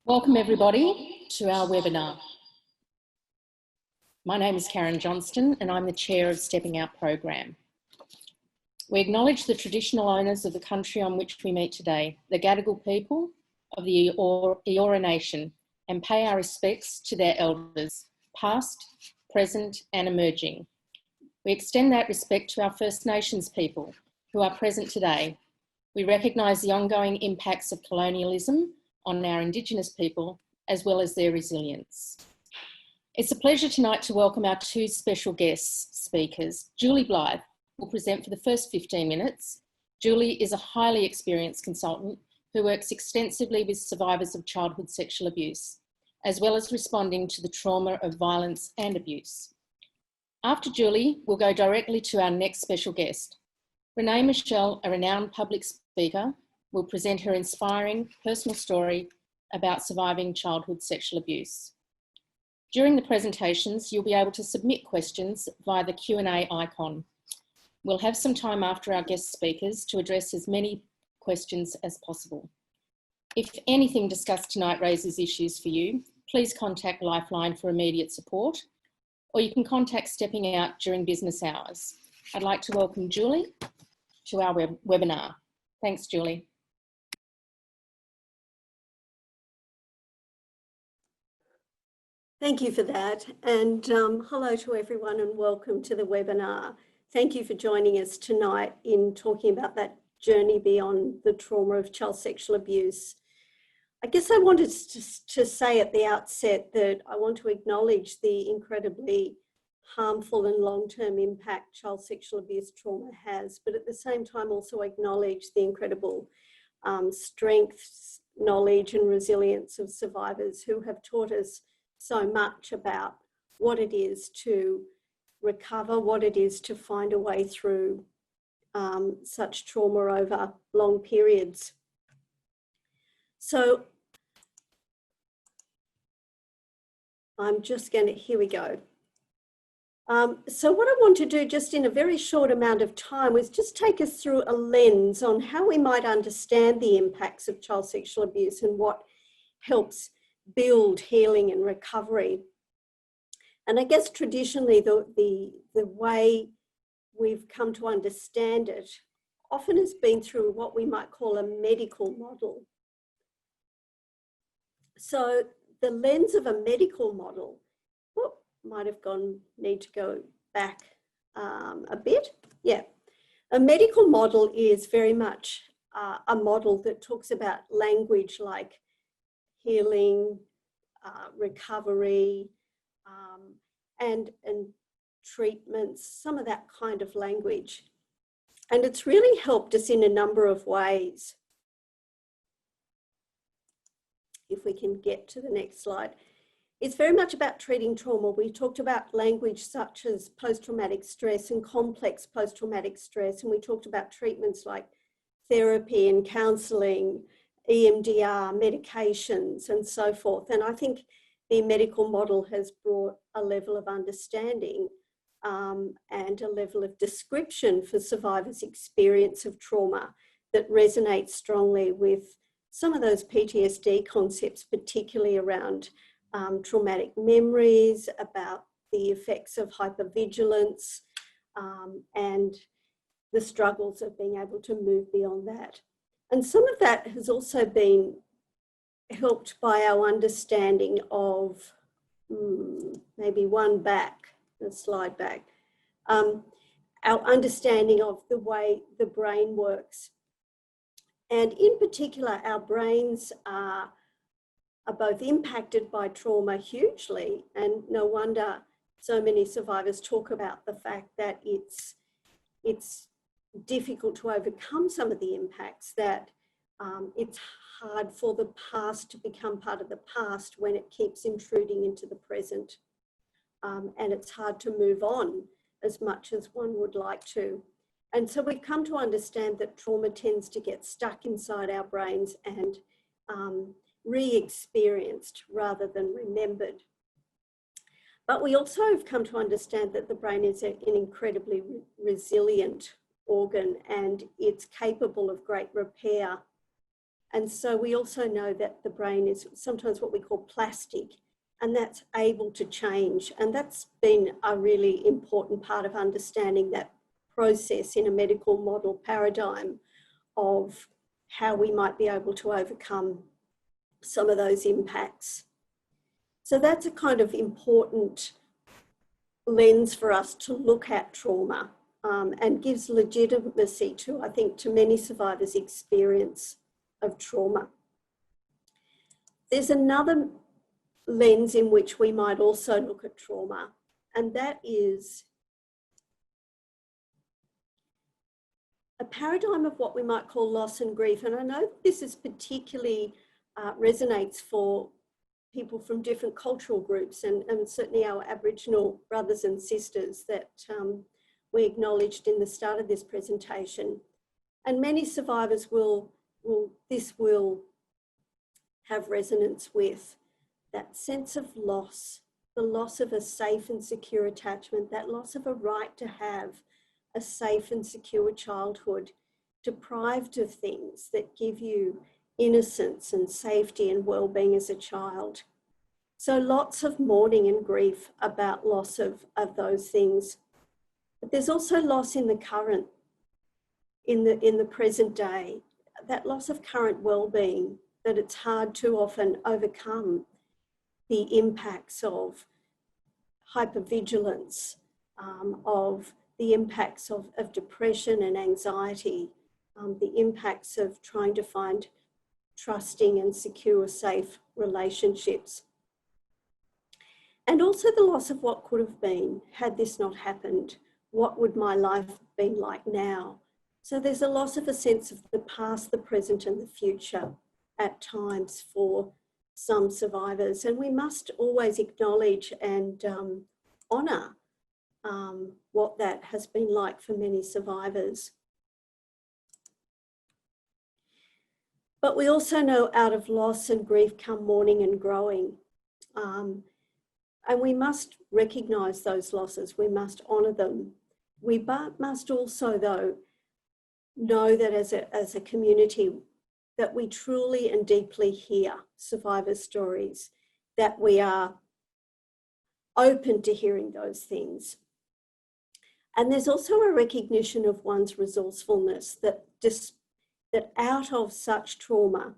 Welcome everybody to our webinar. My name is Karen Johnston and I'm the chair of Stepping Out program. We acknowledge the traditional owners of the country on which we meet today, the Gadigal people of the Eora Nation, and pay our respects to their elders, past, present and emerging. We extend that respect to our First Nations people who are present today. We recognise the ongoing impacts of colonialism on our Indigenous people, as well as their resilience. It's a pleasure tonight to welcome our two special guest speakers. Julie Blyth will present for the first 15 minutes. Julie is a highly experienced consultant who works extensively with survivors of childhood sexual abuse, as well as responding to the trauma of violence and abuse. After Julie, we'll go directly to our next special guest. Rene Michele, a renowned public speaker, will present her inspiring personal story about surviving childhood sexual abuse. During the presentations, you'll be able to submit questions via the Q&A icon. We'll have some time after our guest speakers to address as many questions as possible. If anything discussed tonight raises issues for you, please contact Lifeline for immediate support, or you can contact Stepping Out during business hours. I'd like to welcome Julie to our webinar. Thanks, Julie. Thank you for that, and hello to everyone and welcome to the webinar. Thank you for joining us tonight in talking about that journey beyond the trauma of child sexual abuse. I guess I wanted to say at the outset that I want to acknowledge the incredibly harmful and long-term impact child sexual abuse trauma has, but at the same time also acknowledge the incredible strength, knowledge and resilience of survivors who have taught us so much about what it is to recover, what it is to find a way through such trauma over long periods. So I'm just going to, here we go. So what I want to do just in a very short amount of time was just take us through a lens on how we might understand the impacts of child sexual abuse and what helps build healing and recovery. And I guess traditionally the way we've come to understand it often has been through what we might call a medical model. So the lens of a medical model, might have need to go back a bit. Yeah, a medical model is very much a model that talks about language like healing, recovery, and treatments, some of that kind of language. And it's really helped us in a number of ways. If we can get to the next slide. It's very much about treating trauma. We talked about language such as post-traumatic stress and complex post-traumatic stress, and we talked about treatments like therapy and counselling, EMDR, medications and so forth. And I think the medical model has brought a level of understanding and a level of description for survivors' experience of trauma that resonates strongly with some of those PTSD concepts, particularly around traumatic memories, about the effects of hypervigilance and the struggles of being able to move beyond that. And some of that has also been helped by our understanding of, maybe a slide back, our understanding of the way the brain works. And in particular, our brains are both impacted by trauma hugely, and no wonder so many survivors talk about the fact that it's difficult to overcome some of the impacts, that it's hard for the past to become part of the past when it keeps intruding into the present. And it's hard to move on as much as one would like to. And so we've come to understand that trauma tends to get stuck inside our brains and re-experienced rather than remembered. But we also have come to understand that the brain is an incredibly resilient organ and it's capable of great repair And so we also know that the brain is sometimes what we call plastic, and that's able to change. And that's been a really important part of understanding that process in a medical model paradigm of how we might be able to overcome some of those impacts. So that's a kind of important lens for us to look at trauma, and gives legitimacy to, I think, to many survivors' experience of trauma. There's another lens in which we might also look at trauma, and that is a paradigm of what we might call loss and grief. And I know this is particularly resonates for people from different cultural groups, and certainly our Aboriginal brothers and sisters that we acknowledged in the start of this presentation. And many survivors will have resonance with that sense of loss, the loss of a safe and secure attachment, that loss of a right to have a safe and secure childhood, deprived of things that give you innocence and safety and well-being as a child. So lots of mourning and grief about loss of those things. But there's also loss in the current, in the present day, that loss of current well-being, that it's hard to often overcome the impacts of hypervigilance, of the impacts of depression and anxiety, the impacts of trying to find trusting and secure, safe relationships. And also the loss of what could have been had this not happened. What would my life have been like now? So there's a loss of a sense of the past, the present and the future at times for some survivors. And we must always acknowledge and honour what that has been like for many survivors. But we also know out of loss and grief come mourning and growing. And we must recognise those losses, we must honour them. We must also, though, know that as a community, that we truly and deeply hear survivor stories, that we are open to hearing those things. And there's also a recognition of one's resourcefulness, that out of such trauma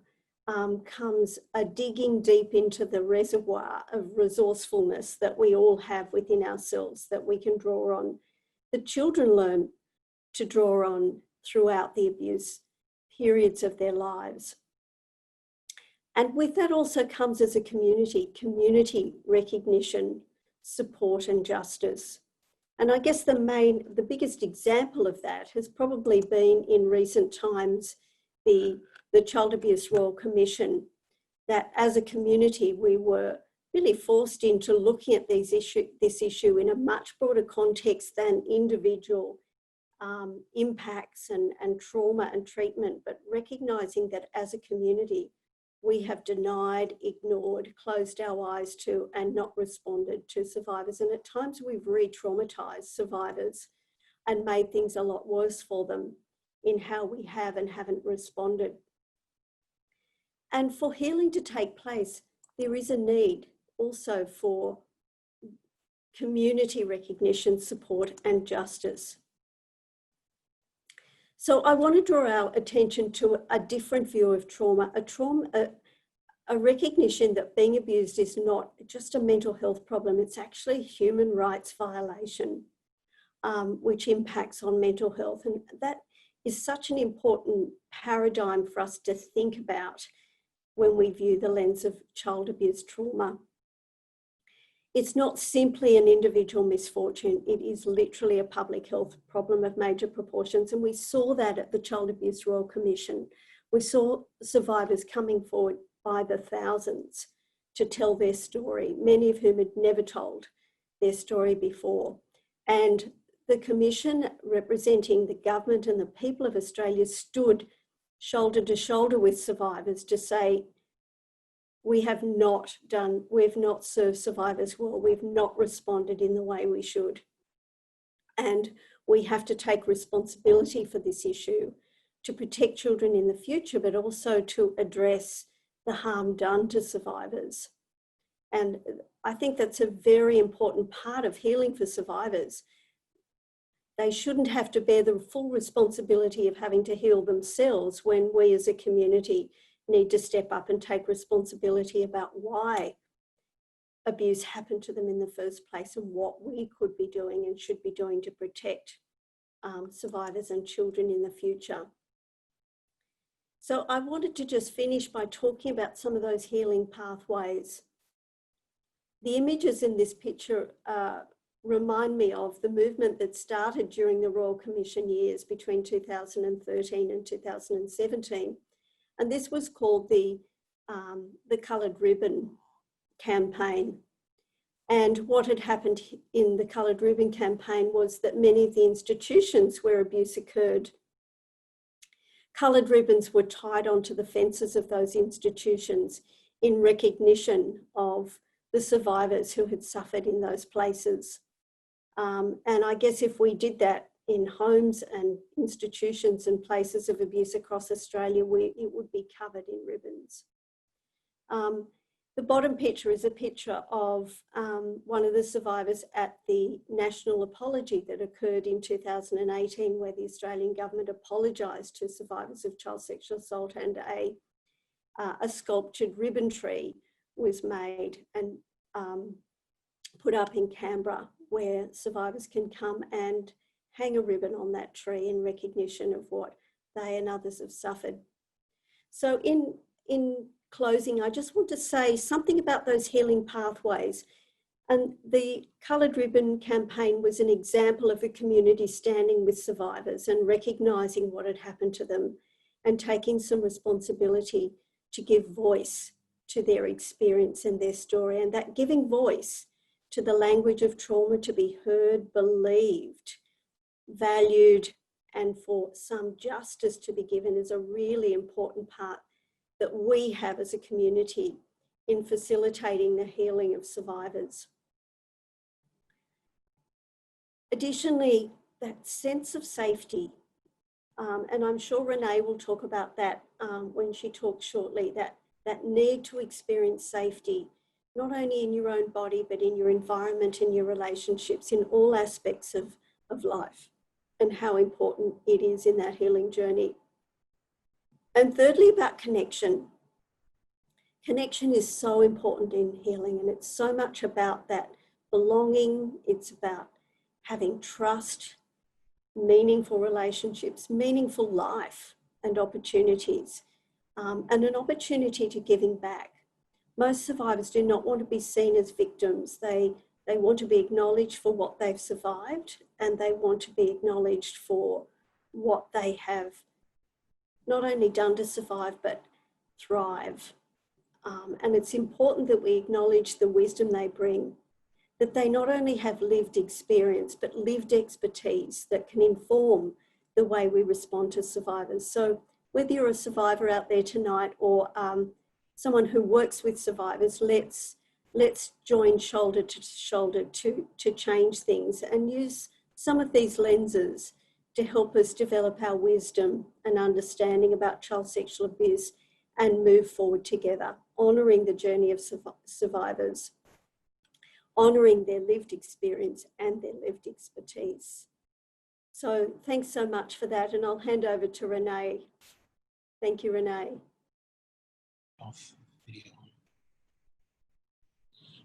comes a digging deep into the reservoir of resourcefulness that we all have within ourselves, that we can draw on, that children learn to draw on throughout the abuse periods of their lives. And with that also comes as a community recognition, support and justice. And I guess the biggest example of that has probably been in recent times, the Child Abuse Royal Commission, that as a community we were really forced into looking at this issue in a much broader context than individual impacts and trauma and treatment, but recognising that as a community we have denied, ignored, closed our eyes to and not responded to survivors. And at times we've re-traumatised survivors and made things a lot worse for them in how we have and haven't responded. And for healing to take place, there is a need also for community recognition, support and justice. So I want to draw our attention to a different view of trauma, a recognition that being abused is not just a mental health problem, it's actually a human rights violation, which impacts on mental health. And that is such an important paradigm for us to think about when we view the lens of child abuse trauma. It's not simply an individual misfortune, it is literally a public health problem of major proportions. And we saw that at the Child Abuse Royal Commission. We saw survivors coming forward by the thousands to tell their story, many of whom had never told their story before. And the Commission, representing the government and the people of Australia, stood shoulder to shoulder with survivors to say, we've not served survivors well, we've not responded in the way we should. And we have to take responsibility for this issue. to protect children in the future, but also to address the harm done to survivors. And I think that's a very important part of healing for survivors. They shouldn't have to bear the full responsibility of having to heal themselves when we as a community need to step up and take responsibility about why abuse happened to them in the first place and what we could be doing and should be doing to protect survivors and children in the future. So I wanted to just finish by talking about some of those healing pathways. The images in this picture remind me of the movement that started during the Royal Commission years between 2013 and 2017. And this was called the Coloured Ribbon campaign. And what had happened in the Coloured Ribbon campaign was that many of the institutions where abuse occurred, coloured ribbons were tied onto the fences of those institutions in recognition of the survivors who had suffered in those places. And I guess if we did that in homes and institutions and places of abuse across Australia, it would be covered in ribbons. The bottom picture is a picture of one of the survivors at the national apology that occurred in 2018, where the Australian government apologised to survivors of child sexual assault, and a sculptured ribbon tree was made and put up in Canberra, where survivors can come and hang a ribbon on that tree in recognition of what they and others have suffered. So in closing, I just want to say something about those healing pathways. And the Coloured Ribbon campaign was an example of a community standing with survivors and recognising what had happened to them and taking some responsibility to give voice to their experience and their story, and that giving voice to the language of trauma to be heard, believed, valued, and for some justice to be given is a really important part that we have as a community in facilitating the healing of survivors. Additionally, that sense of safety, and I'm sure Rene will talk about that when she talks shortly, that need to experience safety, not only in your own body, but in your environment, in your relationships, in all aspects of life, and how important it is in that healing journey. And thirdly, about connection. Connection is so important in healing, and it's so much about that belonging. It's about having trust, meaningful relationships, meaningful life and opportunities, and an opportunity to giving back. Most survivors do not want to be seen as victims. They want to be acknowledged for what they've survived, and they want to be acknowledged for what they have not only done to survive, but thrive. And it's important that we acknowledge the wisdom they bring, that they not only have lived experience, but lived expertise that can inform the way we respond to survivors. So whether you're a survivor out there tonight or someone who works with survivors, let's join shoulder to shoulder to change things and use some of these lenses to help us develop our wisdom and understanding about child sexual abuse and move forward together, honouring the journey of survivors, honouring their lived experience and their lived expertise. So thanks so much for that, and I'll hand over to Rene. Thank you, Rene.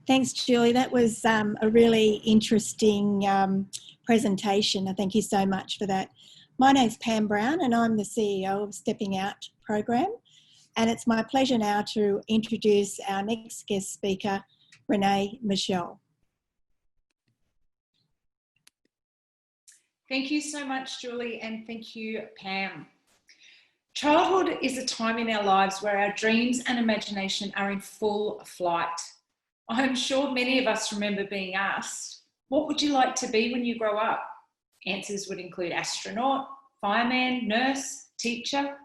Thanks, Julie. That was a really interesting presentation. Thank you so much for that. My name's Pam Brown and I'm the CEO of Stepping Out program. And it's my pleasure now to introduce our next guest speaker, Rene Michele. Thank you so much, Julie, and thank you, Pam. Childhood is a time in our lives where our dreams and imagination are in full flight. I'm sure many of us remember being asked, what would you like to be when you grow up? Answers would include astronaut, fireman, nurse, teacher.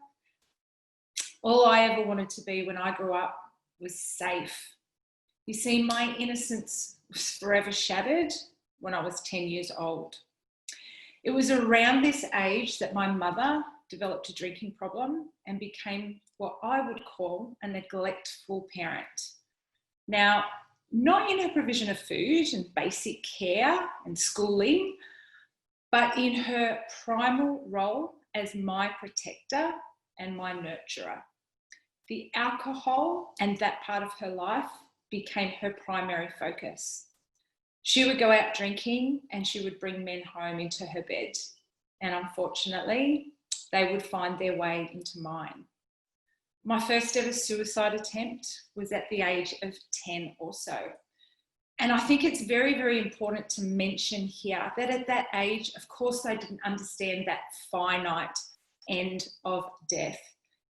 All I ever wanted to be when I grew up was safe. You see, my innocence was forever shattered when I was 10 years old. It was around this age that my mother developed a drinking problem and became what I would call a neglectful parent. Now, not in her provision of food and basic care and schooling, but in her primal role as my protector and my nurturer. The alcohol and that part of her life became her primary focus. She would go out drinking and she would bring men home into her bed. And unfortunately, they would find their way into mine. My first ever suicide attempt was at the age of 10 or so. And I think it's very, very important to mention here that at that age, of course, I didn't understand that finite end of death.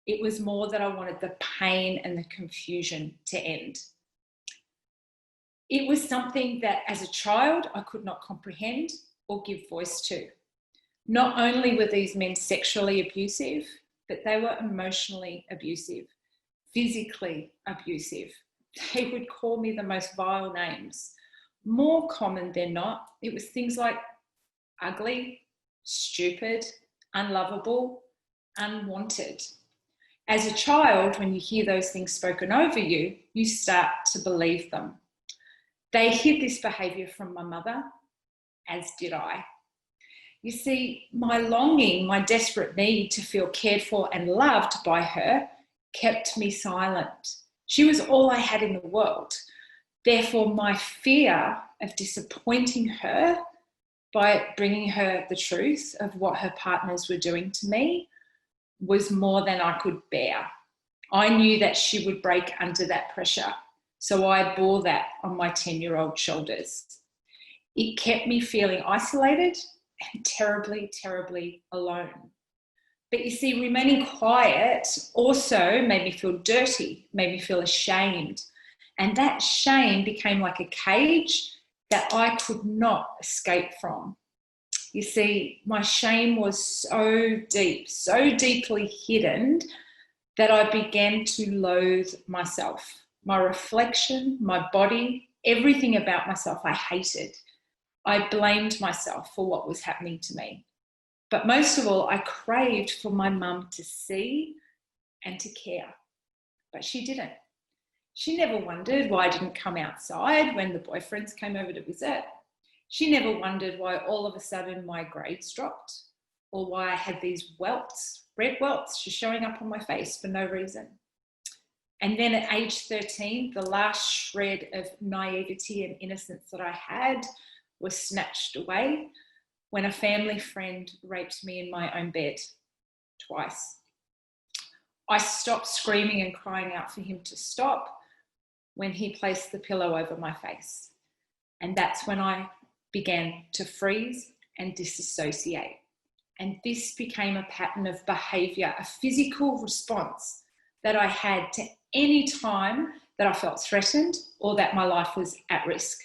It was more that I wanted the pain and the confusion to end. It was something that as a child, I could not comprehend or give voice to. Not only were these men sexually abusive, but they were emotionally abusive, physically abusive. They would call me the most vile names. More common than not, it was things like ugly, stupid, unlovable, unwanted. As a child, when you hear those things spoken over you, you start to believe them. They hid this behaviour from my mother, as did I. You see, my longing, my desperate need to feel cared for and loved by her kept me silent. She was all I had in the world. Therefore, my fear of disappointing her by bringing her the truth of what her partners were doing to me was more than I could bear. I knew that she would break under that pressure, so I bore that on my 10-year-old shoulders. It kept me feeling isolated and terribly, terribly alone. But you see, remaining quiet also made me feel dirty, made me feel ashamed. And that shame became like a cage that I could not escape from. You see, my shame was so deep, so deeply hidden that I began to loathe myself. My reflection, my body, everything about myself I hated. I blamed myself for what was happening to me. But most of all, I craved for my mum to see and to care. But she didn't. She never wondered why I didn't come outside when the boyfriends came over to visit. She never wondered why all of a sudden my grades dropped or why I had these welts, red welts, just showing up on my face for no reason. And then at age 13, the last shred of naivety and innocence that I had was snatched away when a family friend raped me in my own bed twice. I stopped screaming and crying out for him to stop when he placed the pillow over my face. And that's when I began to freeze and disassociate. And this became a pattern of behaviour, a physical response that I had to any time that I felt threatened or that my life was at risk.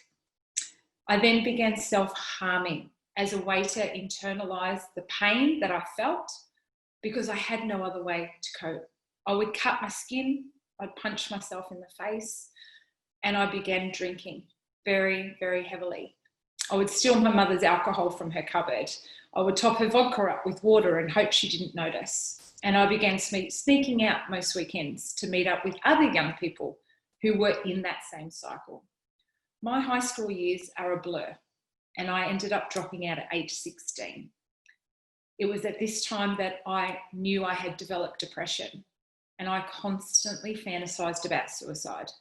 I then began self-harming as a way to internalise the pain that I felt because I had no other way to cope. I would cut my skin, I'd punch myself in the face, and I began drinking very, very heavily. I would steal my mother's alcohol from her cupboard. I would top her vodka up with water and hope she didn't notice. And I began sneaking out most weekends to meet up with other young people who were in that same cycle. My high school years are a blur, and I ended up dropping out at age 16. It was at this time that I knew I had developed depression, and I constantly fantasized about suicide.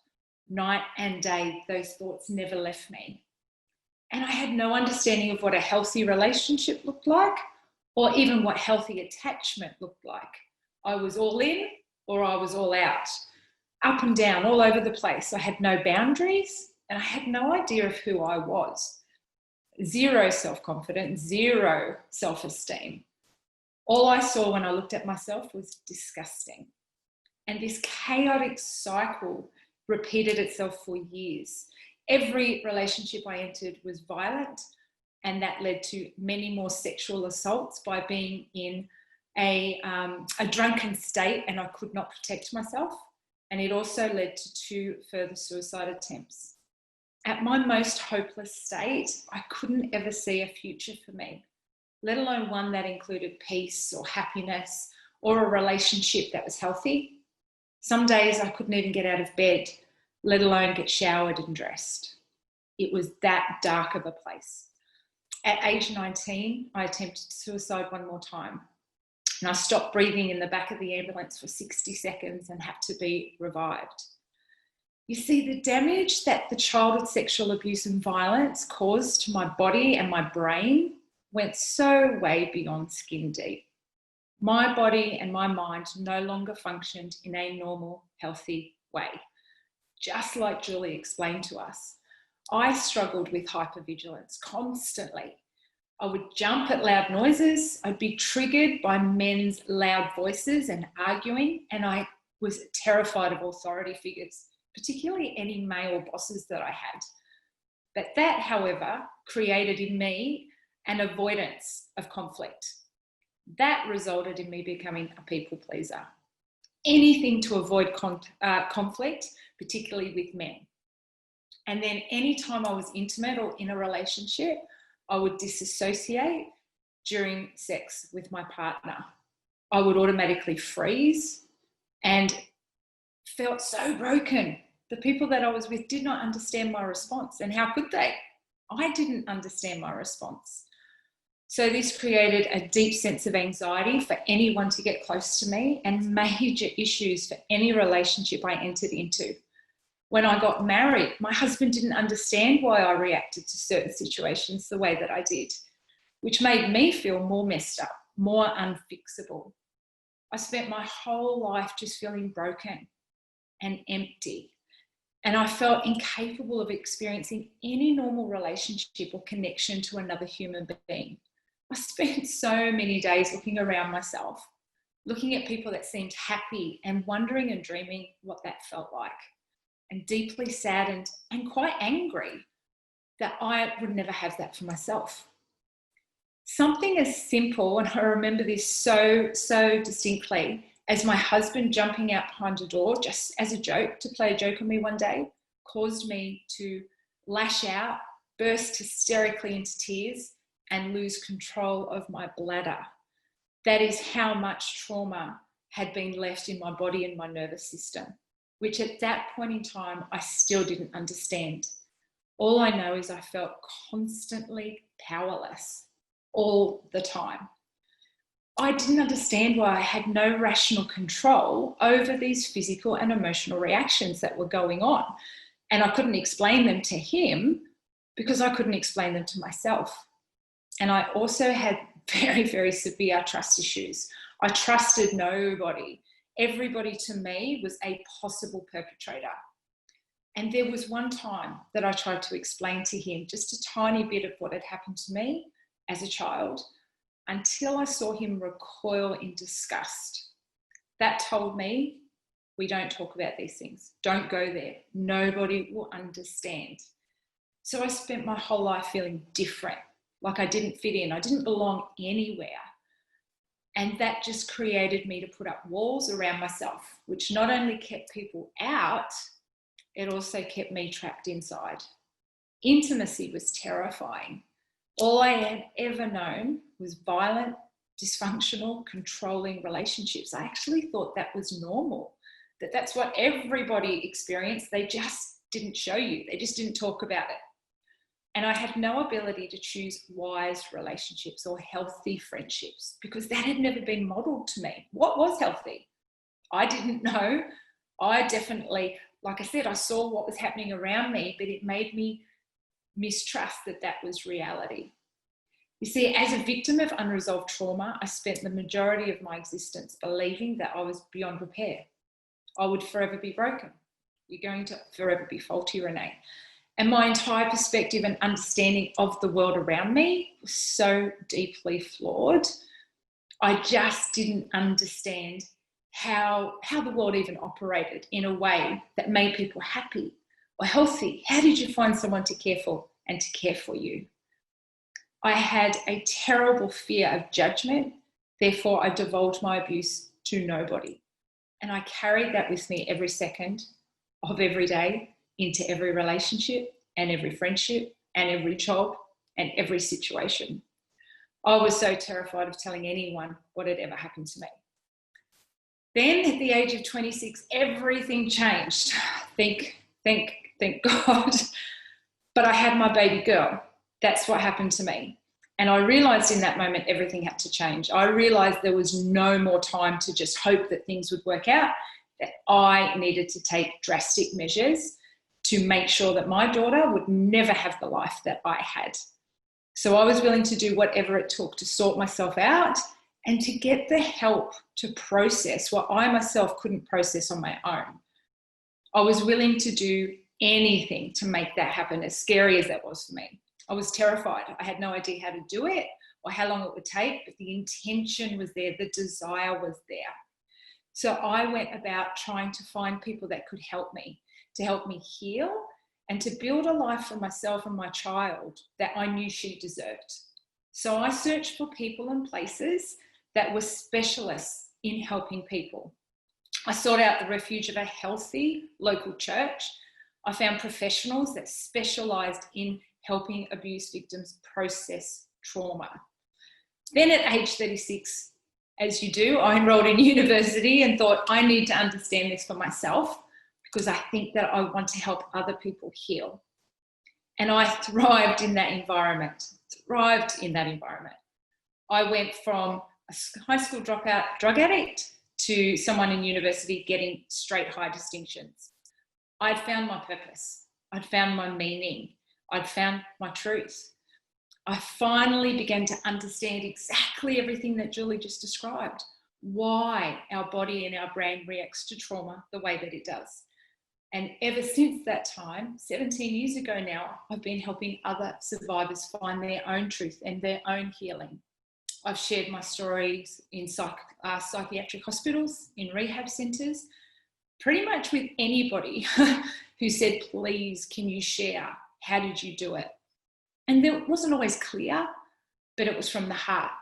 Night and day, those thoughts never left me. And I had no understanding of what a healthy relationship looked like, or even what healthy attachment looked like. I was all in or I was all out, up and down, all over the place. I had no boundaries and I had no idea of who I was. Zero self-confidence, zero self-esteem. All I saw when I looked at myself was disgusting. And this chaotic cycle repeated itself for years. Every relationship I entered was violent, and that led to many more sexual assaults by being in a drunken state and I could not protect myself. And it also led to 2 further suicide attempts. At my most hopeless state, I couldn't ever see a future for me. let alone one that included peace or happiness or a relationship that was healthy. Some days I couldn't even get out of bed, let alone get showered and dressed. It was that dark of a place. At age 19, I attempted suicide one more time. And I stopped breathing in the back of the ambulance for 60 seconds and had to be revived. You see, the damage that the childhood sexual abuse and violence caused to my body and my brain went so way beyond skin deep. My body and my mind no longer functioned in a normal, healthy way. Just like Julie explained to us, I struggled with hypervigilance constantly. I would jump at loud noises. I'd be triggered by men's loud voices and arguing, and I was terrified of authority figures, particularly any male bosses that I had. But that, however, created in me an avoidance of conflict. That resulted in me becoming a people pleaser. Anything to avoid conflict, particularly with men. And then anytime I was intimate or in a relationship, I would disassociate during sex with my partner. I would automatically freeze and felt so broken. The people that I was with did not understand my response. And how could they? I didn't understand my response. So this created a deep sense of anxiety for anyone to get close to me and major issues for any relationship I entered into. When I got married, my husband didn't understand why I reacted to certain situations the way that I did, which made me feel more messed up, more unfixable. I spent my whole life just feeling broken and empty, and I felt incapable of experiencing any normal relationship or connection to another human being. I spent so many days looking around myself, looking at people that seemed happy and wondering and dreaming what that felt like, and deeply saddened and quite angry that I would never have that for myself. Something as simple, and I remember this so distinctly, as my husband jumping out behind a door just as a joke, to play a joke on me one day, caused me to lash out, burst hysterically into tears, and lose control of my bladder. That is how much trauma had been left in my body and my nervous system, which at that point in time, I still didn't understand. All I know is I felt constantly powerless all the time. I didn't understand why I had no rational control over these physical and emotional reactions that were going on. And I couldn't explain them to him because I couldn't explain them to myself. And I also had very, very severe trust issues. I trusted nobody. Everybody to me was a possible perpetrator. And there was one time that I tried to explain to him just a tiny bit of what had happened to me as a child, until I saw him recoil in disgust. That told me, we don't talk about these things. Don't go there. Nobody will understand. So I spent my whole life feeling different, like I didn't fit in. I didn't belong anywhere. And that just created me to put up walls around myself, which not only kept people out, it also kept me trapped inside. Intimacy was terrifying. All I had ever known was violent, dysfunctional, controlling relationships. I actually thought that was normal, that's what everybody experienced. They just didn't show you. They just didn't talk about it. And I had no ability to choose wise relationships or healthy friendships because that had never been modeled to me. What was healthy? I didn't know. I definitely, like I said, I saw what was happening around me, but it made me mistrust that was reality. You see, as a victim of unresolved trauma, I spent the majority of my existence believing that I was beyond repair. I would forever be broken. You're going to forever be faulty, Rene. And my entire perspective and understanding of the world around me was so deeply flawed. I just didn't understand how the world even operated in a way that made people happy or healthy. How did you find someone to care for and to care for you? I had a terrible fear of judgment. Therefore, I divulged my abuse to nobody. And I carried that with me every second of every day into every relationship and every friendship and every job and every situation. I was so terrified of telling anyone what had ever happened to me. Then at the age of 26, everything changed. Thank God. But I had my baby girl. That's what happened to me. And I realised in that moment everything had to change. I realised there was no more time to just hope that things would work out, that I needed to take drastic measures to make sure that my daughter would never have the life that I had. So I was willing to do whatever it took to sort myself out and to get the help to process what I myself couldn't process on my own. I was willing to do anything to make that happen, as scary as that was for me. I was terrified. I had no idea how to do it or how long it would take, but the intention was there, the desire was there. So I went about trying to find people that could help me, to help me heal and to build a life for myself and my child that I knew she deserved. So I searched for people and places that were specialists in helping people. I sought out the refuge of a healthy local church. I found professionals that specialised in helping abuse victims process trauma. Then at age 36, as you do, I enrolled in university and thought I need to understand this for myself because I think that I want to help other people heal. And I thrived in that environment, I went from a high school dropout drug addict to someone in university getting straight high distinctions. I'd found my purpose. I'd found my meaning. I'd found my truth. I finally began to understand exactly everything that Julie just described, why our body and our brain reacts to trauma the way that it does. And ever since that time, 17 years ago now, I've been helping other survivors find their own truth and their own healing. I've shared my stories in psychiatric hospitals, in rehab centres, pretty much with anybody who said, please, can you share? How did you do it? And it wasn't always clear, but it was from the heart.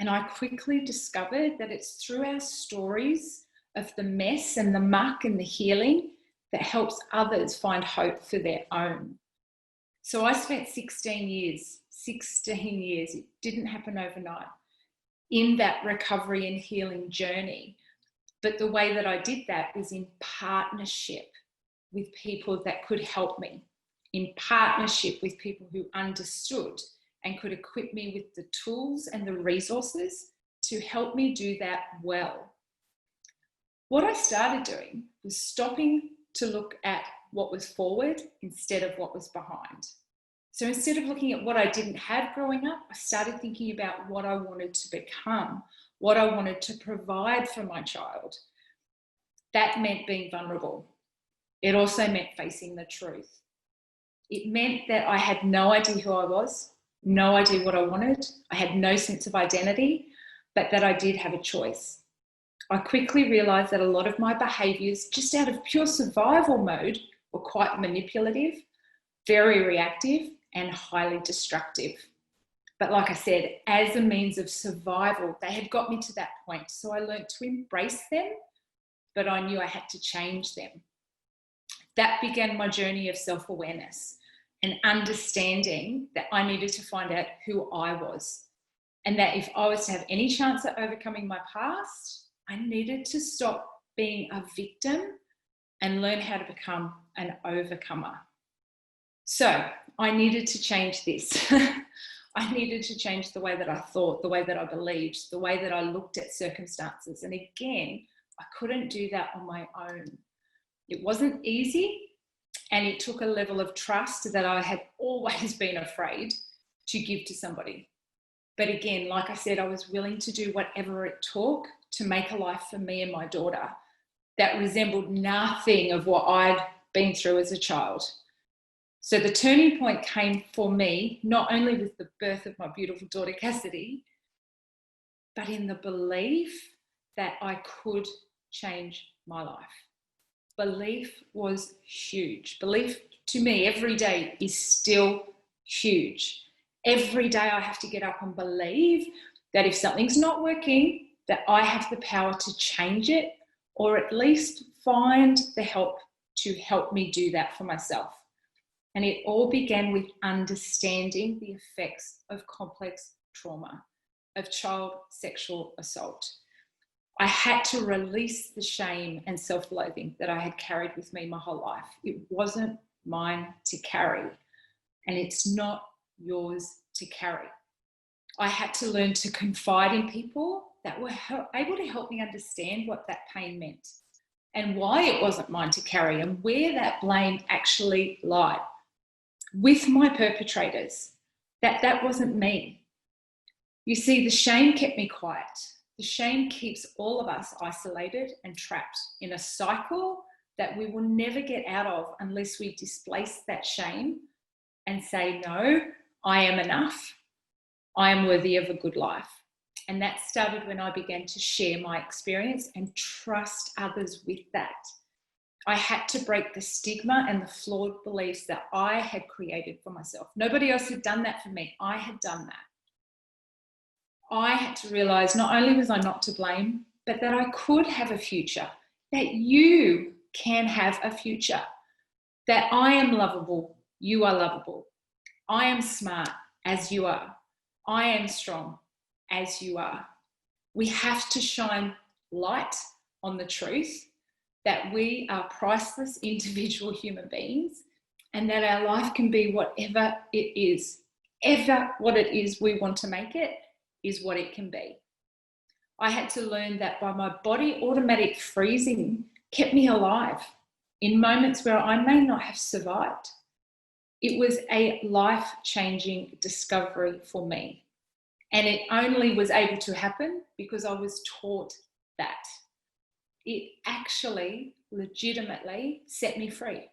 And I quickly discovered that it's through our stories of the mess and the muck and the healing that helps others find hope for their own. So I spent 16 years, it didn't happen overnight, in that recovery and healing journey. But the way that I did that was in partnership with people that could help me, in partnership with people who understood and could equip me with the tools and the resources to help me do that well. What I started doing was stopping to look at what was forward instead of what was behind. So instead of looking at what I didn't have growing up, I started thinking about what I wanted to become, what I wanted to provide for my child. That meant being vulnerable. It also meant facing the truth. It meant that I had no idea who I was, no idea what I wanted. I had no sense of identity, but that I did have a choice. I quickly realised that a lot of my behaviours, just out of pure survival mode, were quite manipulative, very reactive, and highly destructive. But like I said, as a means of survival, they had got me to that point. So I learned to embrace them, but I knew I had to change them. That began my journey of self-awareness and understanding that I needed to find out who I was. And that if I was to have any chance at overcoming my past, I needed to stop being a victim and learn how to become an overcomer. So I needed to change this. I needed to change the way that I thought, the way that I believed, the way that I looked at circumstances. And again, I couldn't do that on my own. It wasn't easy, and it took a level of trust that I had always been afraid to give to somebody. But again, like I said, I was willing to do whatever it took to make a life for me and my daughter that resembled nothing of what I'd been through as a child. So the turning point came for me, not only with the birth of my beautiful daughter, Cassidy, but in the belief that I could change my life. Belief was huge. Belief to me every day is still huge. Every day I have to get up and believe that if something's not working, that I have the power to change it, or at least find the help to help me do that for myself. And it all began with understanding the effects of complex trauma. of child sexual assault. I had to release the shame and self-loathing that I had carried with me my whole life. It wasn't mine to carry, and it's not yours to carry. I had to learn to confide in people that were able to help me understand what that pain meant and why it wasn't mine to carry and where that blame actually lied with my perpetrators, that wasn't me. You see, the shame kept me quiet. The shame keeps all of us isolated and trapped in a cycle that we will never get out of unless we displace that shame and say, no, I am enough. I am worthy of a good life. And that started when I began to share my experience and trust others with that. I had to break the stigma and the flawed beliefs that I had created for myself. Nobody else had done that for me. I had done that. I had to realize not only was I not to blame, but that I could have a future, that you can have a future, that I am lovable, you are lovable. I am smart as you are. I am strong as you are. We have to shine light on the truth that we are priceless individual human beings and that our life can be whatever it is. Ever what it is we want to make it is what it can be. I had to learn that by my body automatic freezing kept me alive in moments where I may not have survived. It was a life-changing discovery for me. And it only was able to happen because I was taught that. It actually legitimately set me free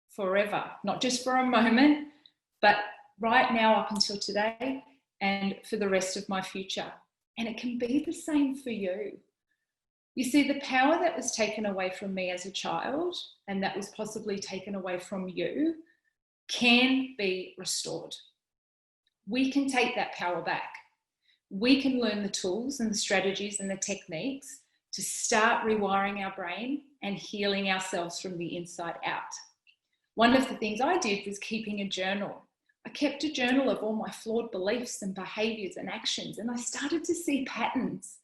forever, not just for a moment, but right now up until today and for the rest of my future. And it can be the same for you. You see, the power that was taken away from me as a child and that was possibly taken away from you can be restored. We can take that power back. We can learn the tools and the strategies and the techniques to start rewiring our brain and healing ourselves from the inside out. One of the things I did was keeping a journal. I kept a journal of all my flawed beliefs and behaviours and actions, and I started to see patterns.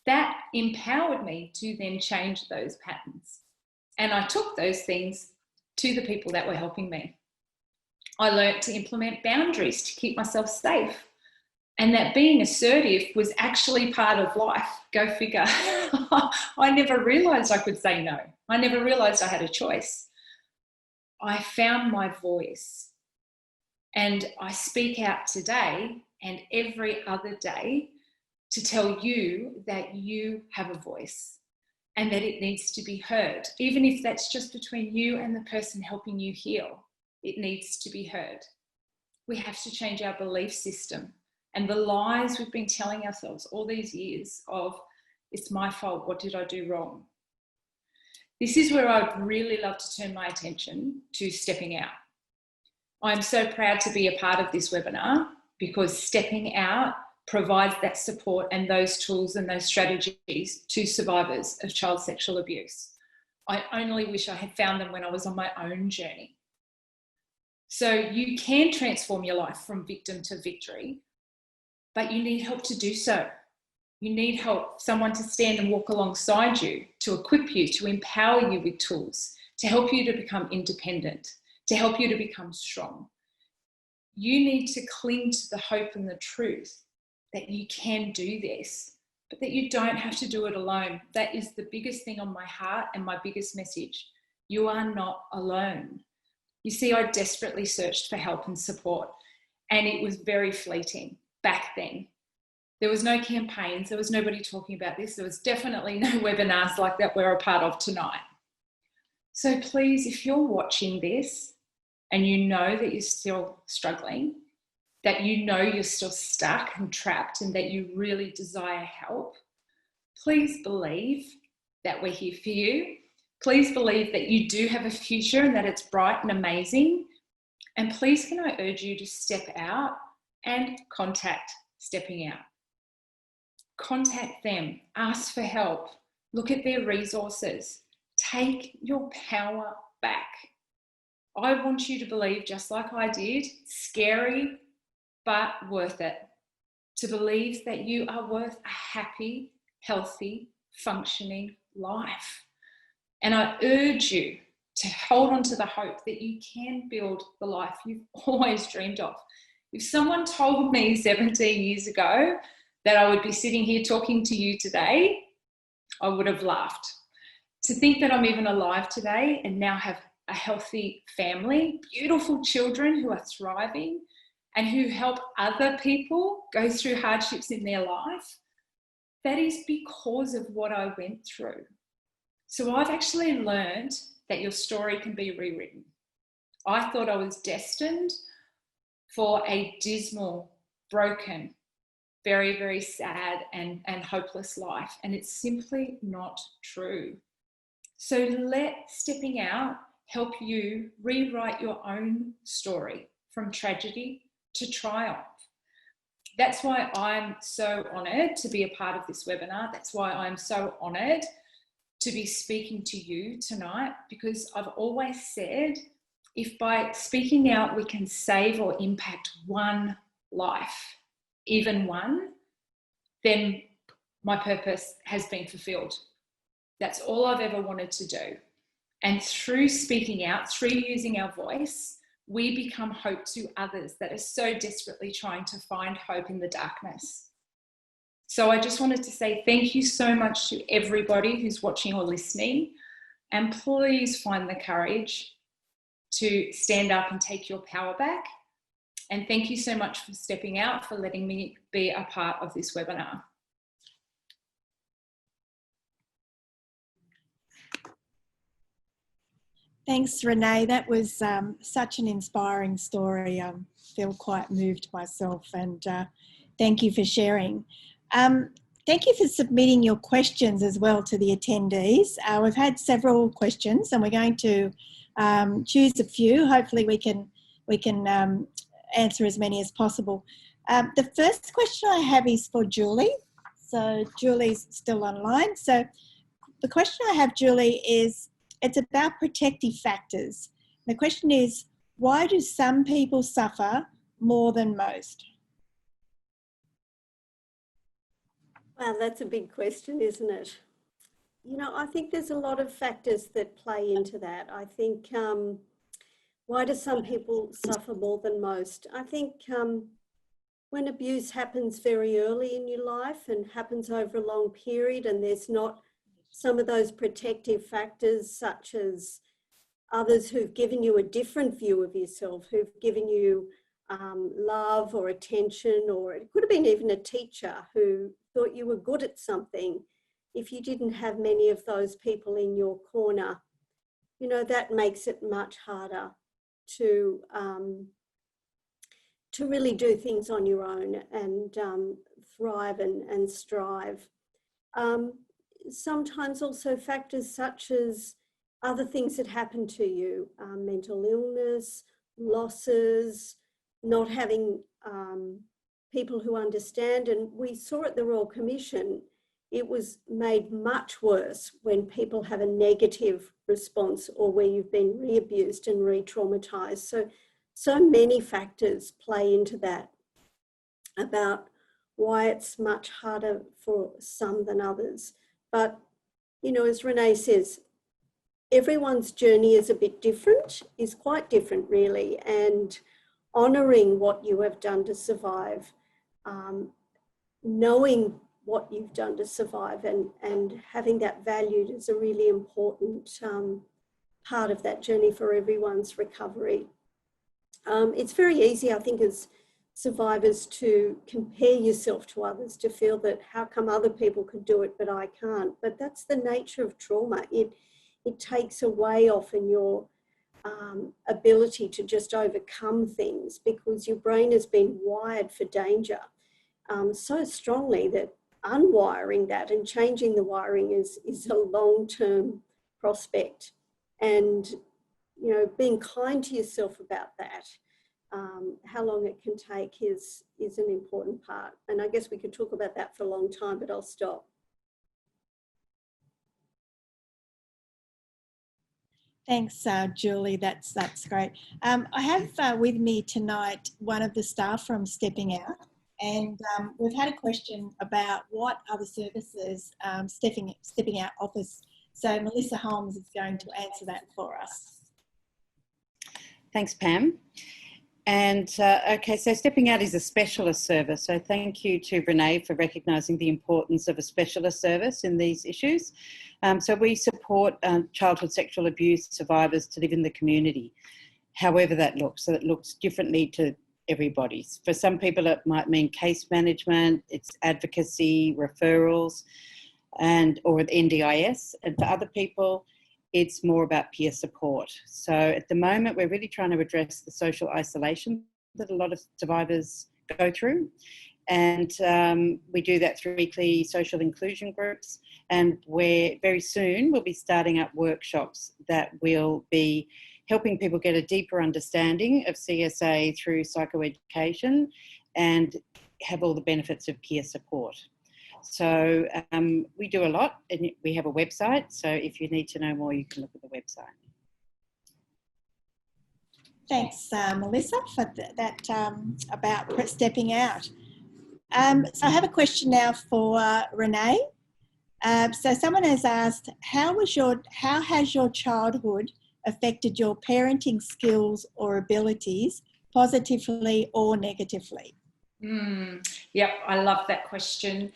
That empowered me to then change those patterns. And I took those things to the people that were helping me. I learned to implement boundaries to keep myself safe. And that being assertive was actually part of life. Go figure. I never realised I could say no. I never realised I had a choice. I found my voice. And I speak out today and every other day to tell you that you have a voice and that it needs to be heard. Even if that's just between you and the person helping you heal, it needs to be heard. We have to change our belief system and the lies we've been telling ourselves all these years of, it's my fault, what did I do wrong? This is where I'd really love to turn my attention to stepping out. I'm so proud to be a part of this webinar because stepping out provides that support and those tools and those strategies to survivors of child sexual abuse. I only wish I had found them when I was on my own journey. So you can transform your life from victim to victory, but you need help to do so. You need help, someone to stand and walk alongside you, to equip you, to empower you with tools, to help you to become independent, to help you to become strong. You need to cling to the hope and the truth that you can do this, but that you don't have to do it alone. That is the biggest thing on my heart and my biggest message. You are not alone. You see, I desperately searched for help and support, and it was very fleeting back then. There was no campaigns, there was nobody talking about this, there was definitely no webinars like that we're a part of tonight. So please, if you're watching this and you know that you're still struggling, that you know you're still stuck and trapped and that you really desire help, please believe that we're here for you. Please believe that you do have a future and that it's bright and amazing. And please can I urge you to step out and contact Stepping Out. Contact them, ask for help, look at their resources, take your power back. I want you to believe, just like I did, scary, but worth it. to believe that you are worth a happy, healthy, functioning life. And I urge you to hold on to the hope that you can build the life you've always dreamed of. If someone told me 17 years ago that I would be sitting here talking to you today, I would have laughed. To think that I'm even alive today and now have a healthy family, beautiful children who are thriving and who help other people go through hardships in their life, that is because of what I went through. So I've actually learned that your story can be rewritten. I thought I was destined for a dismal, broken, very, very sad and hopeless life. And it's simply not true. So let stepping out help you rewrite your own story from tragedy to triumph. That's why I'm so honoured to be a part of this webinar. That's why I'm so honoured to be speaking to you tonight, because I've always said, if by speaking out we can save or impact one life, even one, then my purpose has been fulfilled. That's all I've ever wanted to do. And through speaking out, through using our voice, we become hope to others that are so desperately trying to find hope in the darkness. So I just wanted to say thank you so much to everybody who's watching or listening, and please find the courage to stand up and take your power back. And thank you so much for stepping out, for letting me be a part of this webinar. Thanks, Rene. That was such an inspiring story. I feel quite moved myself, and thank you for sharing. Thank you for submitting your questions as well to the attendees. We've had several questions, and we're going to choose a few. Hopefully we can answer as many as possible. The first question I have is for Julie. So Julie's still online. So the question I have, Julie, is it's about protective factors. The question is, why do some people suffer more than most? Wow, that's a big question, isn't it? You know, I think there's a lot of factors that play into that. I think, why do some people suffer more than most? I think when abuse happens very early in your life and happens over a long period, and there's not some of those protective factors, such as others who've given you a different view of yourself, who've given you love or attention, or it could have been even a teacher who thought you were good at something. If you didn't have many of those people in your corner, you know, that makes it much harder to really do things on your own and thrive and strive. Sometimes also factors such as other things that happen to you, mental illness, losses, not having people who understand. And we saw at the Royal Commission, it was made much worse when people have a negative response or where you've been re-abused and re-traumatized. So many factors play into that about why it's much harder for some than others. But, you know, as Rene says, everyone's journey is a bit different, is quite different really, and honouring what you have done to survive, knowing what you've done to survive and having that valued is a really important part of that journey for everyone's recovery. It's very easy, I think, as survivors to compare yourself to others, to feel that how come other people could do it but I can't. But that's the nature of trauma. It takes away often your ability to just overcome things, because your brain has been wired for danger so strongly that unwiring that and changing the wiring is a long-term prospect. And, you know, being kind to yourself about that, how long it can take is an important part. And I guess we could talk about that for a long time, but I'll stop. Thanks, Julie. That's great. I have with me tonight one of the staff from Stepping Out, And we've had a question about what other services Stepping Out offers. So Melissa Holmes is going to answer that for us. Thanks, Pam. And okay, so Stepping Out is a specialist service. So thank you to Rene for recognising the importance of a specialist service in these issues. So we support childhood sexual abuse survivors to live in the community, however that looks. So it looks differently to everybody. For some people it might mean case management, it's advocacy, referrals, or NDIS, and for other people it's more about peer support. So at the moment we're really trying to address the social isolation that a lot of survivors go through, and we do that through weekly social inclusion groups, and very soon we'll be starting up workshops that will be helping people get a deeper understanding of CSA through psychoeducation and have all the benefits of peer support. So we do a lot, and we have a website, so if you need to know more you can look at the website. Thanks, Melissa, for that about Stepping Out. So I have a question now for Rene. So someone has asked, how has your childhood affected your parenting skills or abilities, positively or negatively? Yep, I love that question.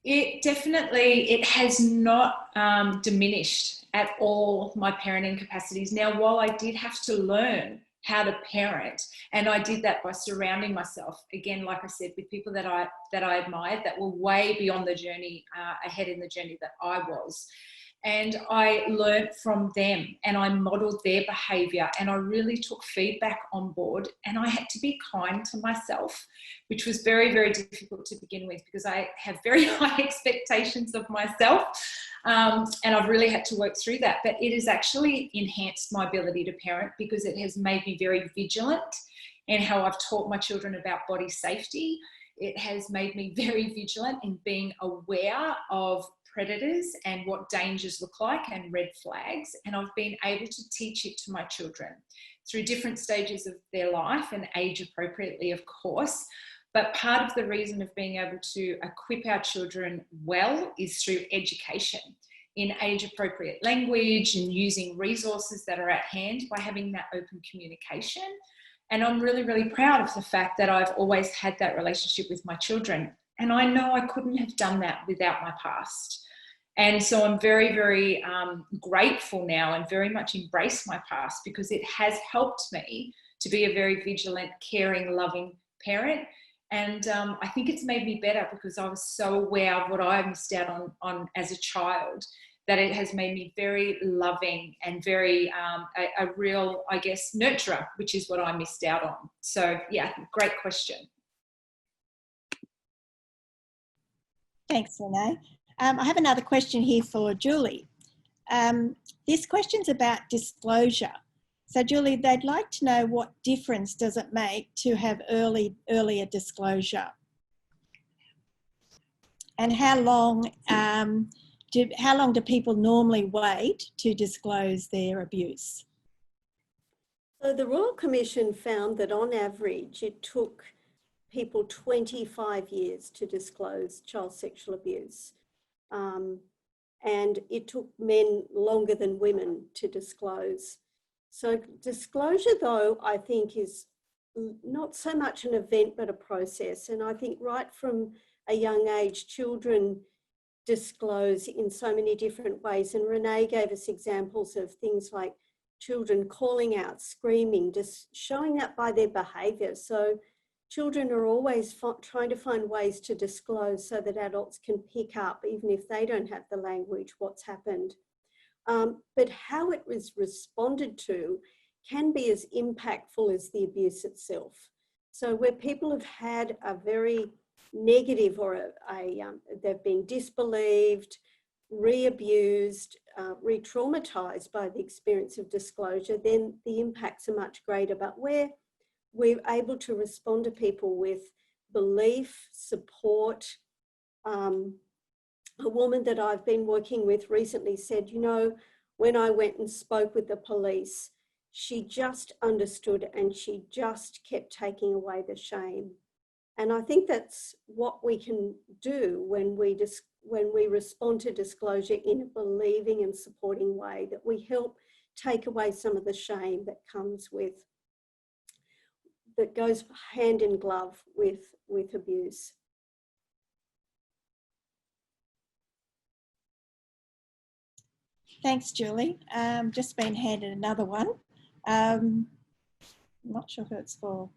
It has not diminished at all my parenting capacities. Now, while I did have to learn how to parent, and I did that by surrounding myself, again, like I said, with people that I admired that were way beyond the journey, ahead in the journey that I was. And I learned from them, and I modeled their behavior, and I really took feedback on board, and I had to be kind to myself, which was very, very difficult to begin with because I have very high expectations of myself, and I've really had to work through that. But it has actually enhanced my ability to parent because it has made me very vigilant in how I've taught my children about body safety. It has made me very vigilant in being aware of predators and what dangers look like and red flags, and I've been able to teach it to my children through different stages of their life and age appropriately, of course. But part of the reason of being able to equip our children well is through education in age appropriate language and using resources that are at hand by having that open communication. And I'm really, really proud of the fact that I've always had that relationship with my children. And I know I couldn't have done that without my past. And so I'm very, very grateful now and very much embrace my past because it has helped me to be a very vigilant, caring, loving parent. And I think it's made me better because I was so aware of what I missed out on as a child, that it has made me very loving and very a real, I guess, nurturer, which is what I missed out on. So yeah, great question. Thanks, Rene. I have another question here for Julie. This question's about disclosure. So Julie, they'd like to know what difference does it make to have earlier disclosure? And how long do people normally wait to disclose their abuse? So the Royal Commission found that on average, it took people 25 years to disclose child sexual abuse. And it took men longer than women to disclose. So disclosure, though, I think is not so much an event, but a process. And I think right from a young age, children disclose in so many different ways. And Rene gave us examples of things like children calling out, screaming, just showing up by their behaviour. So children are always trying to find ways to disclose so that adults can pick up, even if they don't have the language, what's happened. But how it was responded to can be as impactful as the abuse itself. So where people have had a very negative or they've been disbelieved, re-abused, re-traumatized by the experience of disclosure, then the impacts are much greater. But where we're able to respond to people with belief, support. A woman that I've been working with recently said, you know, when I went and spoke with the police, she just understood and she just kept taking away the shame. And I think that's what we can do when we respond to disclosure in a believing and supporting way, that we help take away some of the shame that comes with, that goes hand in glove with abuse. Thanks, Julie. Just been handed another one. Not sure who it's for.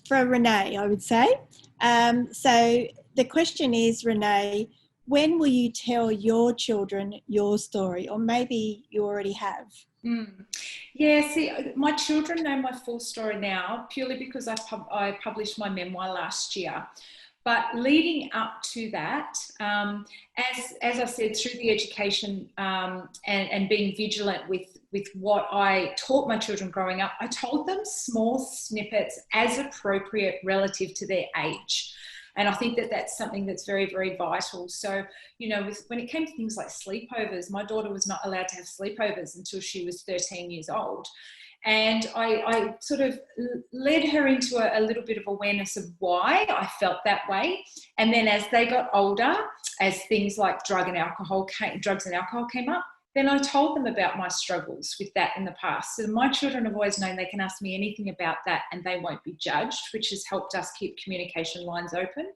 For Rene, I would say. So the question is, Rene, when will you tell your children your story? Or maybe you already have. Yeah, see, my children know my full story now, purely because I published my memoir last year. But leading up to that, as I said, through the education and being vigilant with what I taught my children growing up, I told them small snippets as appropriate relative to their age. And I think that that's something that's very, very vital. So, you know, when it came to things like sleepovers, my daughter was not allowed to have sleepovers until she was 13 years old. And I sort of led her into a little bit of awareness of why I felt that way. And then as they got older, as things like drugs and alcohol came up, then I told them about my struggles with that in the past. So my children have always known they can ask me anything about that and they won't be judged, which has helped us keep communication lines open.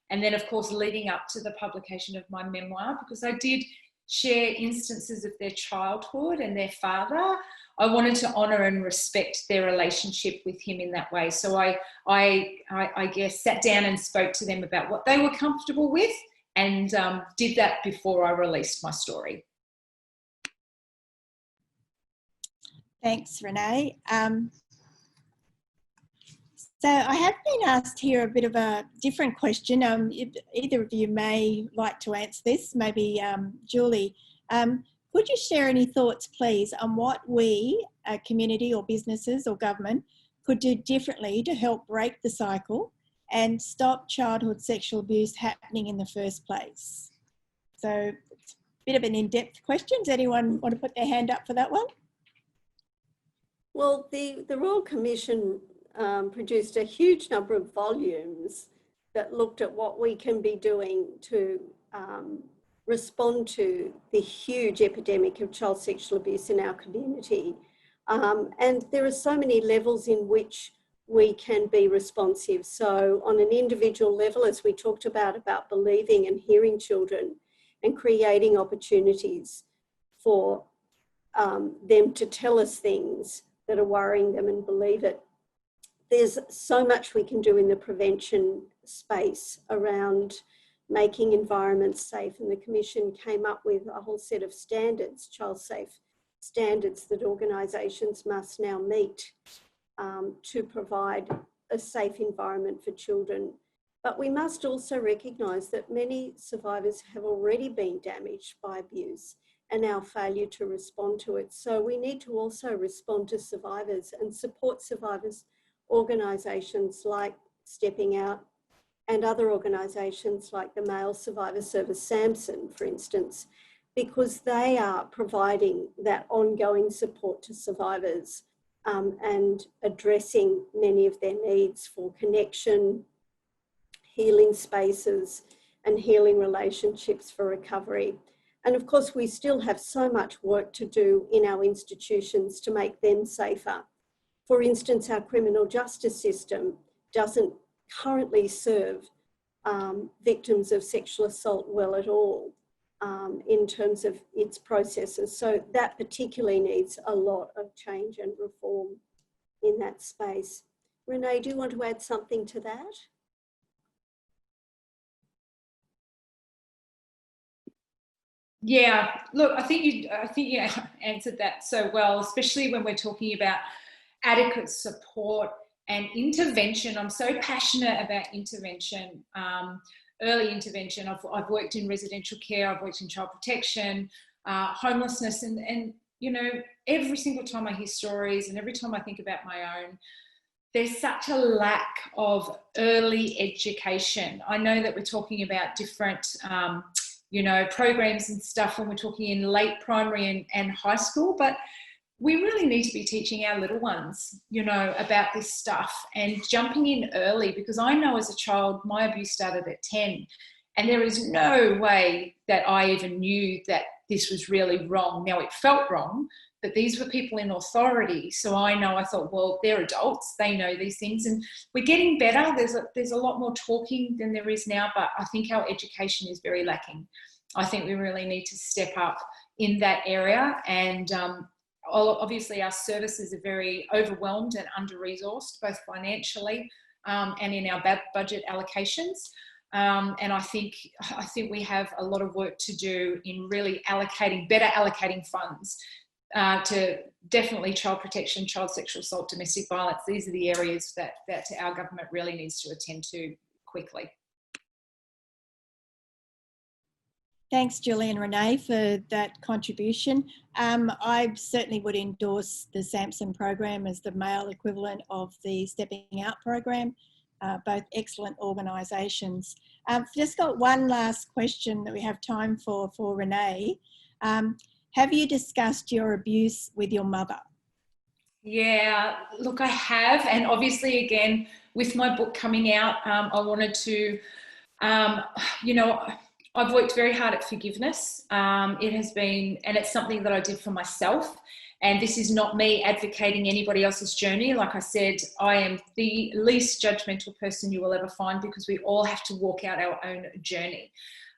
And then, of course, leading up to the publication of my memoir, because I did share instances of their childhood and their father, I wanted to honour and respect their relationship with him in that way. So I guess sat down and spoke to them about what they were comfortable with, and did that before I released my story. Thanks, Rene. So I have been asked here a bit of a different question. If either of you may like to answer this, maybe Julie. Could you share any thoughts, please, on what we, a community or businesses or government, could do differently to help break the cycle and stop childhood sexual abuse happening in the first place? So it's a bit of an in-depth question. Does anyone want to put their hand up for that one? Well, the Royal Commission produced a huge number of volumes that looked at what we can be doing to respond to the huge epidemic of child sexual abuse in our community. And there are so many levels in which we can be responsive. So on an individual level, as we talked about believing and hearing children and creating opportunities for them to tell us things that are worrying them and believe it. There's so much we can do in the prevention space around making environments safe, and the Commission came up with a whole set of standards, child safe standards, that organisations must now meet to provide a safe environment for children. But we must also recognise that many survivors have already been damaged by abuse and our failure to respond to it. So we need to also respond to survivors and support survivors, organisations like Stepping Out and other organisations like the Male Survivor Service, SAMSON, for instance, because they are providing that ongoing support to survivors and addressing many of their needs for connection, healing spaces, and healing relationships for recovery. And of course, we still have so much work to do in our institutions to make them safer. For instance, our criminal justice system doesn't currently serve victims of sexual assault well at all in terms of its processes. So that particularly needs a lot of change and reform in that space. Rene, do you want to add something to that? Yeah, look, I think you answered that so well, especially when we're talking about adequate support and intervention. I'm so passionate about intervention, early intervention. I've worked in residential care, I've worked in child protection, homelessness, and you know, every single time I hear stories and every time I think about my own, there's such a lack of early education. I know that we're talking about different you know, programs and stuff when we're talking in late primary and high school, but we really need to be teaching our little ones, you know, about this stuff and jumping in early, because I know as a child, my abuse started at 10, and there is no way that I even knew that this was really wrong. Now, it felt wrong, but these were people in authority. So I thought, well, they're adults, they know these things, and we're getting better. There's a lot more talking than there is now, but I think our education is very lacking. I think we really need to step up in that area, and obviously our services are very overwhelmed and under-resourced, both financially and in our budget allocations. And I think we have a lot of work to do in really better allocating funds to definitely child protection, child sexual assault, domestic violence. These are the areas that our government really needs to attend to quickly. Thanks, Julie and Rene, for that contribution. I certainly would endorse the Samson program as the male equivalent of the Stepping Out program, both excellent organisations. Just got one last question that we have time for Rene. Have you discussed your abuse with your mother? Yeah, look, I have. And obviously, again, with my book coming out, I wanted to, you know, I've worked very hard at forgiveness. It has been, and it's something that I did for myself. And this is not me advocating anybody else's journey. Like I said, I am the least judgmental person you will ever find, because we all have to walk out our own journey.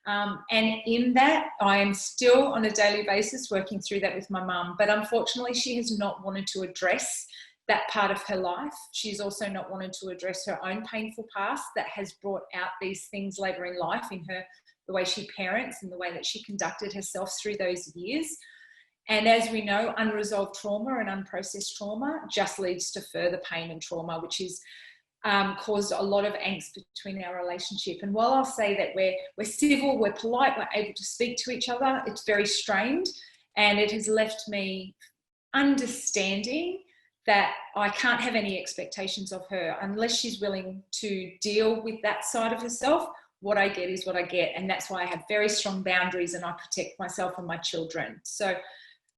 And in that, I am still on a daily basis working through that with my mum. But unfortunately, she has not wanted to address that part of her life. She's also not wanted to address her own painful past that has brought out these things later in life in her, the way she parents and the way that she conducted herself through those years. And as we know, unresolved trauma and unprocessed trauma just leads to further pain and trauma, which is caused a lot of angst between our relationship. And while I'll say that we're civil, we're polite, we're able to speak to each other, it's very strained, and it has left me understanding that I can't have any expectations of her unless she's willing to deal with that side of herself. What I get is what I get, and that's why I have very strong boundaries and I protect myself and my children. So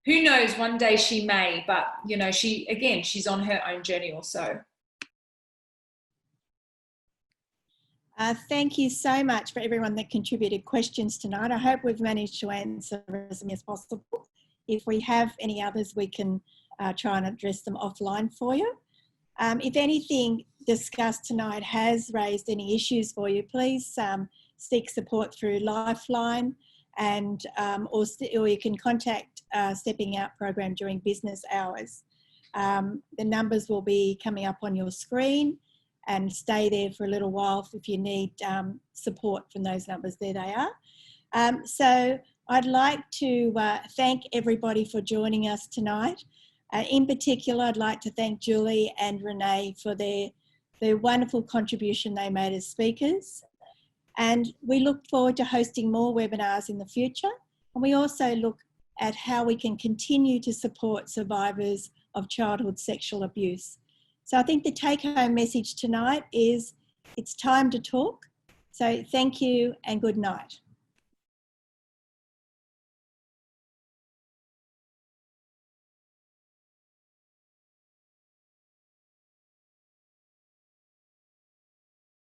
who knows, one day she may, but you know, she's on her own journey also. Thank you so much for everyone that contributed questions tonight. I hope we've managed to answer as many as possible. If we have any others, we can try and address them offline for you. If anything discussed tonight has raised any issues for you, please seek support through Lifeline, and or you can contact Stepping Out program during business hours. The numbers will be coming up on your screen, and stay there for a little while if you need support from those numbers. There they are. So I'd like to thank everybody for joining us tonight. In particular, I'd like to thank Julie and Rene for their wonderful contribution they made as speakers. And we look forward to hosting more webinars in the future. And we also look at how we can continue to support survivors of childhood sexual abuse. So I think the take-home message tonight is it's time to talk. So thank you and good night.